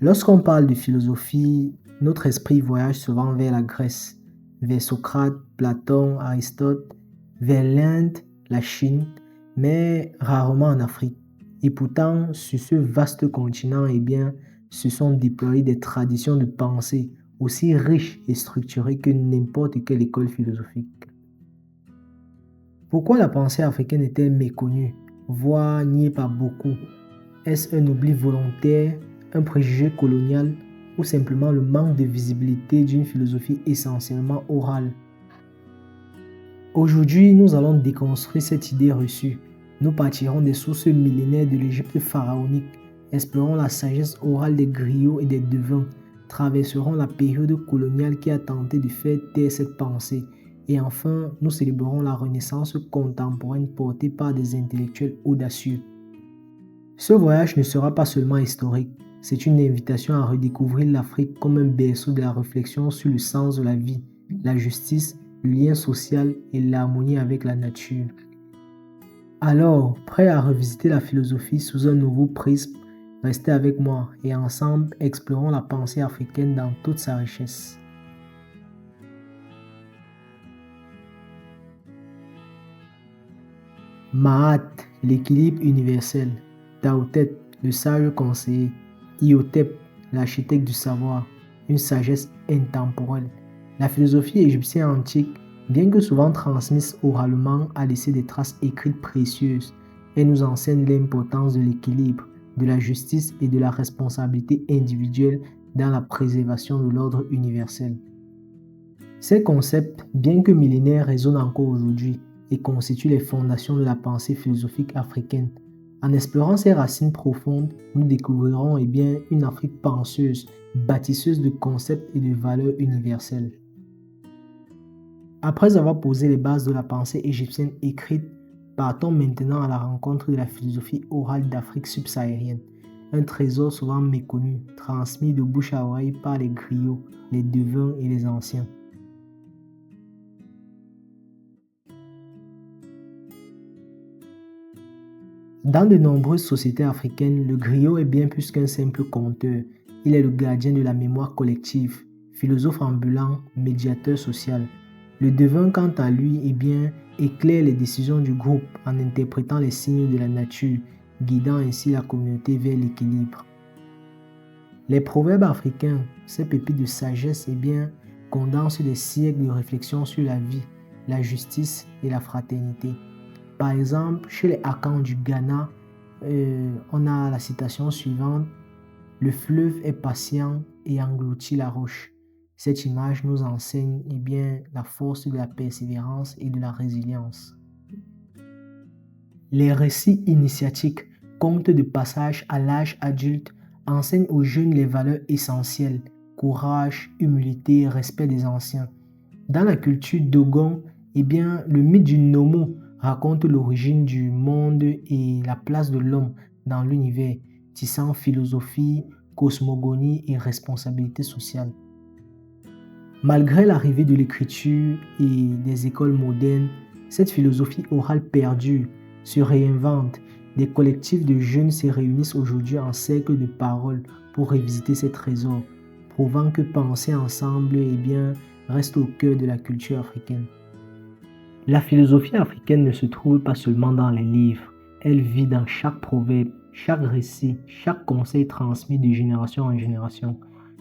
Lorsqu'on parle de philosophie, notre esprit voyage souvent vers la Grèce, vers Socrate, Platon, Aristote, vers l'Inde, la Chine, mais rarement en Afrique. Et pourtant, sur ce vaste continent, se sont déployées des traditions de pensée aussi riches et structurées que n'importe quelle école philosophique. Pourquoi la pensée africaine est-elle méconnue, voire niée par beaucoup? Est-ce un oubli volontaire, un préjugé colonial ou simplement le manque de visibilité d'une philosophie essentiellement orale? Aujourd'hui, nous allons déconstruire cette idée reçue. Nous partirons des sources millénaires de l'Égypte pharaonique, explorons la sagesse orale des griots et des devins, traverserons la période coloniale qui a tenté de faire taire cette pensée, et enfin, nous célébrerons la Renaissance contemporaine portée par des intellectuels audacieux. Ce voyage ne sera pas seulement historique, c'est une invitation à redécouvrir l'Afrique comme un berceau de la réflexion sur le sens de la vie, la justice, le lien social et l'harmonie avec la nature. Alors, prêt à revisiter la philosophie sous un nouveau prisme, restez avec moi et ensemble explorons la pensée africaine dans toute sa richesse. Mahat, l'équilibre universel. Taoutet, le sage conseiller. Iotep, l'architecte du savoir, une sagesse intemporelle. La philosophie égyptienne antique, bien que souvent transmise oralement, a laissé des traces écrites précieuses. Elle nous enseigne l'importance de l'équilibre, de la justice et de la responsabilité individuelle dans la préservation de l'ordre universel. Ces concepts, bien que millénaires, résonnent encore aujourd'hui et constituent les fondations de la pensée philosophique africaine. En explorant ces racines profondes, nous découvrirons une Afrique penseuse, bâtisseuse de concepts et de valeurs universelles. Après avoir posé les bases de la pensée égyptienne écrite, partons maintenant à la rencontre de la philosophie orale d'Afrique subsaharienne, un trésor souvent méconnu, transmis de bouche à oreille par les griots, les devins et les anciens. Dans de nombreuses sociétés africaines, le griot est bien plus qu'un simple conteur. Il est le gardien de la mémoire collective, philosophe ambulant, médiateur social. Le devin, quant à lui, éclaire les décisions du groupe en interprétant les signes de la nature, guidant ainsi la communauté vers l'équilibre. Les proverbes africains, ces pépites de sagesse, condensent des siècles de réflexion sur la vie, la justice et la fraternité. Par exemple, chez les Akans du Ghana, on a la citation suivante: « Le fleuve est patient et engloutit la roche ». Cette image nous enseigne la force de la persévérance et de la résilience. Les récits initiatiques, contes de passage à l'âge adulte, enseignent aux jeunes les valeurs essentielles: courage, humilité, respect des anciens. Dans la culture dogon, le mythe du Nomo raconte l'origine du monde et la place de l'homme dans l'univers, tissant philosophie, cosmogonie et responsabilité sociale. Malgré l'arrivée de l'écriture et des écoles modernes, cette philosophie orale perdure, se réinvente. Des collectifs de jeunes se réunissent aujourd'hui en cercle de parole pour revisiter ces trésors, prouvant que penser ensemble reste au cœur de la culture africaine. La philosophie africaine ne se trouve pas seulement dans les livres, elle vit dans chaque proverbe, chaque récit, chaque conseil transmis de génération en génération.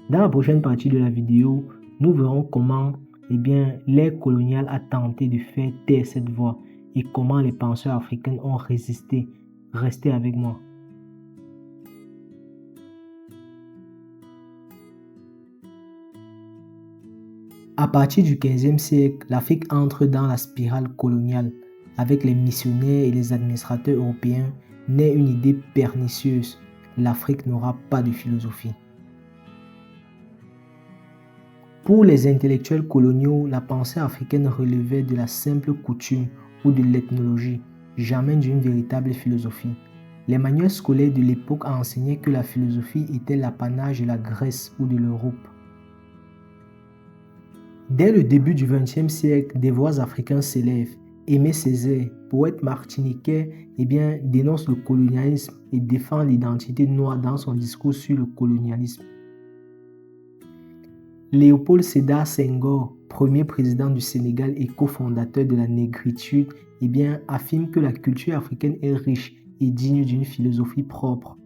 Dans la prochaine partie de la vidéo, nous verrons comment l'ère coloniale a tenté de faire taire cette voix et comment les penseurs africains ont résisté. Restez avec moi. À partir du XVe siècle, l'Afrique entre dans la spirale coloniale. Avec les missionnaires et les administrateurs européens, naît une idée pernicieuse: l'Afrique n'aura pas de philosophie. Pour les intellectuels coloniaux, la pensée africaine relevait de la simple coutume ou de l'ethnologie, jamais d'une véritable philosophie. Les manuels scolaires de l'époque enseignaient que la philosophie était l'apanage de la Grèce ou de l'Europe. Dès le début du XXe siècle, des voix africains s'élèvent Aimé Césaire, poète martiniquais, dénonce le colonialisme et défend l'identité noire dans son discours sur le colonialisme. Léopold Sédar Senghor, premier président du Sénégal et cofondateur de la négritude, affirme que la culture africaine est riche et digne d'une philosophie propre.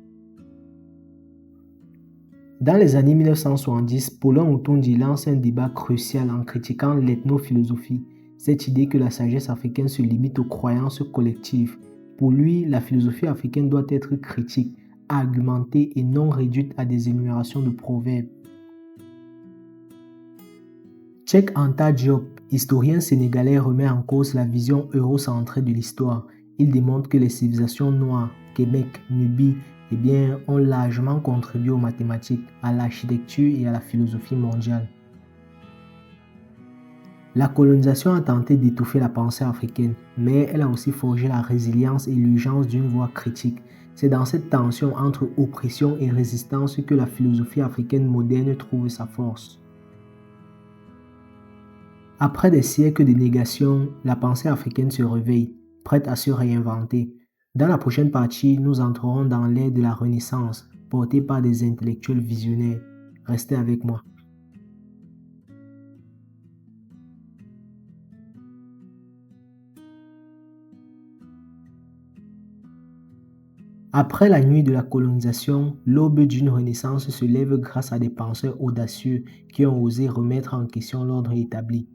Dans les années 1970, Paulin Otondi lance un débat crucial en critiquant l'ethnophilosophie, cette idée que la sagesse africaine se limite aux croyances collectives. Pour lui, la philosophie africaine doit être critique, argumentée et non réduite à des énumérations de proverbes. Cheikh Anta Diop, historien sénégalais, remet en cause la vision eurocentrée de l'histoire. Il démontre que les civilisations noires, Québec, Nubie, ont largement contribué aux mathématiques, à l'architecture et à la philosophie mondiale. La colonisation a tenté d'étouffer la pensée africaine, mais elle a aussi forgé la résilience et l'urgence d'une voix critique. C'est dans cette tension entre oppression et résistance que la philosophie africaine moderne trouve sa force. Après des siècles de négation, la pensée africaine se réveille, prête à se réinventer. Dans la prochaine partie, nous entrerons dans l'ère de la Renaissance, portée par des intellectuels visionnaires. Restez avec moi. Après la nuit de la colonisation, l'aube d'une renaissance se lève grâce à des penseurs audacieux qui ont osé remettre en question l'ordre établi.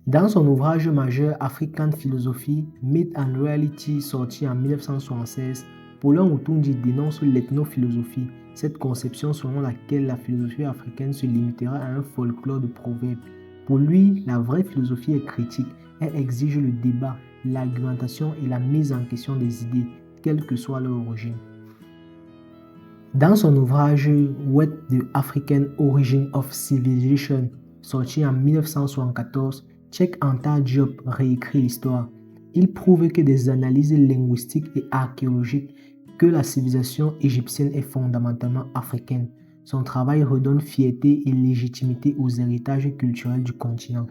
Dans son ouvrage majeur African Philosophy, Myth and Reality, sorti en 1976, Paulin Otondi dénonce l'ethnophilosophie, cette conception selon laquelle la philosophie africaine se limitera à un folklore de proverbes. Pour lui, la vraie philosophie est critique, elle exige le débat, l'argumentation et la mise en question des idées, quelle que soit leur origine. Dans son ouvrage What the African Origin of Civilization, sorti en 1974, Cheikh Anta Diop réécrit l'histoire. Il prouve que des analyses linguistiques et archéologiques que la civilisation égyptienne est fondamentalement africaine. Son travail redonne fierté et légitimité aux héritages culturels du continent.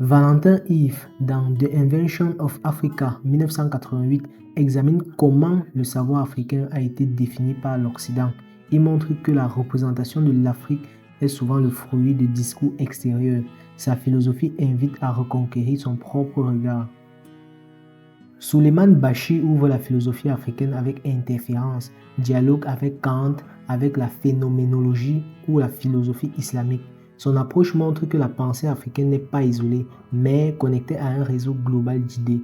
Valentin Yves, dans The Invention of Africa 1988, examine comment le savoir africain a été défini par l'Occident. Il montre que la représentation de l'Afrique est souvent le fruit de discours extérieurs. Sa philosophie invite à reconquérir son propre regard. Suleiman Bachi ouvre la philosophie africaine avec interférence, dialogue avec Kant, avec la phénoménologie ou la philosophie islamique. Son approche montre que la pensée africaine n'est pas isolée, mais connectée à un réseau global d'idées.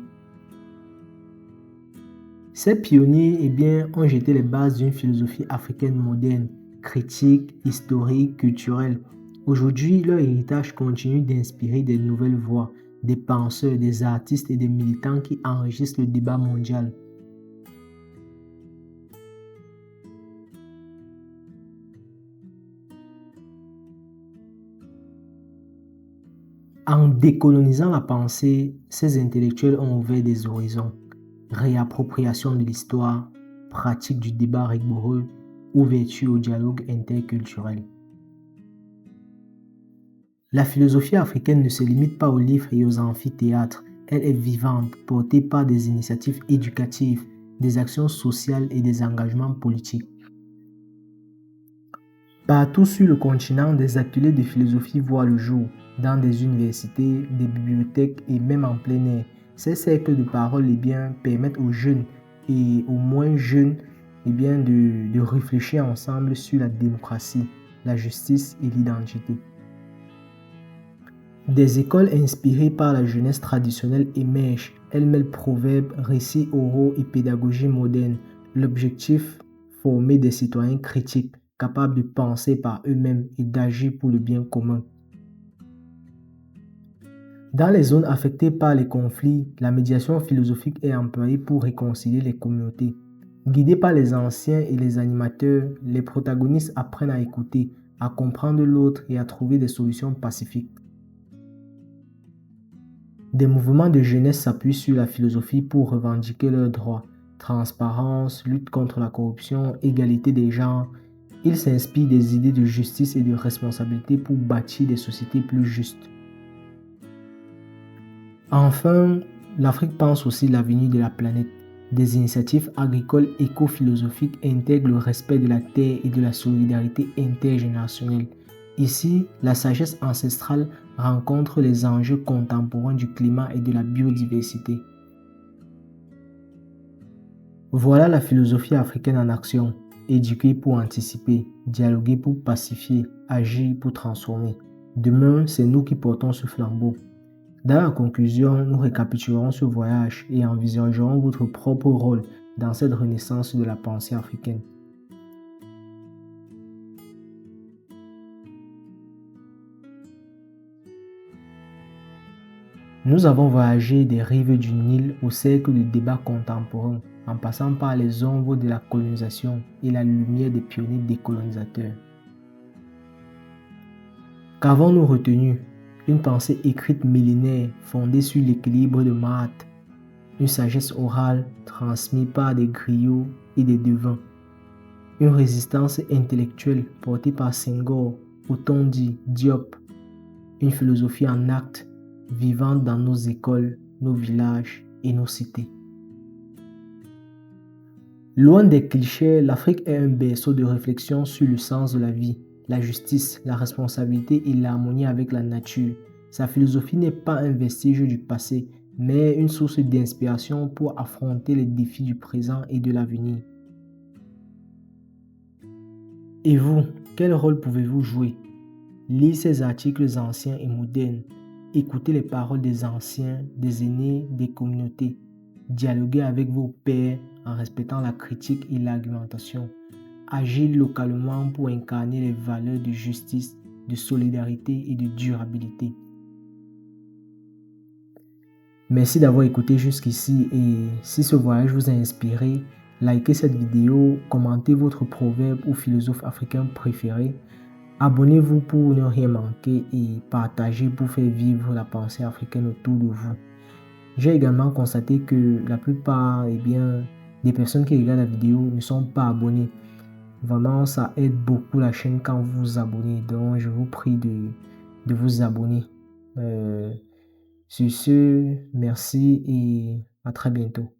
Ces pionniers ont jeté les bases d'une philosophie africaine moderne, critique, historique, culturelle. Aujourd'hui, leur héritage continue d'inspirer des nouvelles voix, des penseurs, des artistes et des militants qui enrichissent le débat mondial. En décolonisant la pensée, ces intellectuels ont ouvert des horizons. Réappropriation de l'histoire, pratique du débat rigoureux, ouverture au dialogue interculturel. La philosophie africaine ne se limite pas aux livres et aux amphithéâtres. Elle est vivante, portée par des initiatives éducatives, des actions sociales et des engagements politiques. Partout sur le continent, des ateliers de philosophie voient le jour, dans des universités, des bibliothèques et même en plein air. Ces cercles de parole permettent aux jeunes et aux moins jeunes de réfléchir ensemble sur la démocratie, la justice et l'identité. Des écoles inspirées par la jeunesse traditionnelle émergent. Elles mêlent proverbes, récits oraux et pédagogie moderne. L'objectif, former des citoyens critiques, capables de penser par eux-mêmes et d'agir pour le bien commun. Dans les zones affectées par les conflits, la médiation philosophique est employée pour réconcilier les communautés. Guidés par les anciens et les animateurs, les protagonistes apprennent à écouter, à comprendre l'autre et à trouver des solutions pacifiques. Des mouvements de jeunesse s'appuient sur la philosophie pour revendiquer leurs droits. Transparence, lutte contre la corruption, égalité des genres. Ils s'inspirent des idées de justice et de responsabilité pour bâtir des sociétés plus justes. Enfin, l'Afrique pense aussi l'avenir de la planète. Des initiatives agricoles éco-philosophiques intègrent le respect de la terre et de la solidarité intergénérationnelle. Ici, la sagesse ancestrale rencontre les enjeux contemporains du climat et de la biodiversité. Voilà la philosophie africaine en action. Éduquer pour anticiper, dialoguer pour pacifier, agir pour transformer. Demain, c'est nous qui portons ce flambeau. Dans la conclusion, nous récapitulerons ce voyage et envisagerons votre propre rôle dans cette renaissance de la pensée africaine. Nous avons voyagé des rives du Nil au cercle de débats contemporains, en passant par les ombres de la colonisation et la lumière des pionniers décolonisateurs. Qu'avons-nous retenu? Une pensée écrite millénaire fondée sur l'équilibre de Mahat, une sagesse orale transmise par des griots et des devins, une résistance intellectuelle portée par Senghor, Otondi, Diop, une philosophie en acte vivante dans nos écoles, nos villages et nos cités. Loin des clichés, l'Afrique est un berceau de réflexion sur le sens de la vie, la justice, la responsabilité et l'harmonie avec la nature. Sa philosophie n'est pas un vestige du passé, mais une source d'inspiration pour affronter les défis du présent et de l'avenir. Et vous, quel rôle pouvez-vous jouer? Lisez ces articles anciens et modernes. Écoutez les paroles des anciens, des aînés, des communautés. Dialoguez avec vos pairs en respectant la critique et l'argumentation. Agissez localement pour incarner les valeurs de justice, de solidarité et de durabilité. Merci d'avoir écouté jusqu'ici et si ce voyage vous a inspiré, likez cette vidéo, commentez votre proverbe ou philosophe africain préféré. Abonnez-vous pour ne rien manquer et partagez pour faire vivre la pensée africaine autour de vous. J'ai également constaté que la plupart des personnes qui regardent la vidéo ne sont pas abonnées. Vraiment, ça aide beaucoup la chaîne quand vous vous abonnez. Donc, je vous prie de vous abonner. Sur ce, merci et à très bientôt.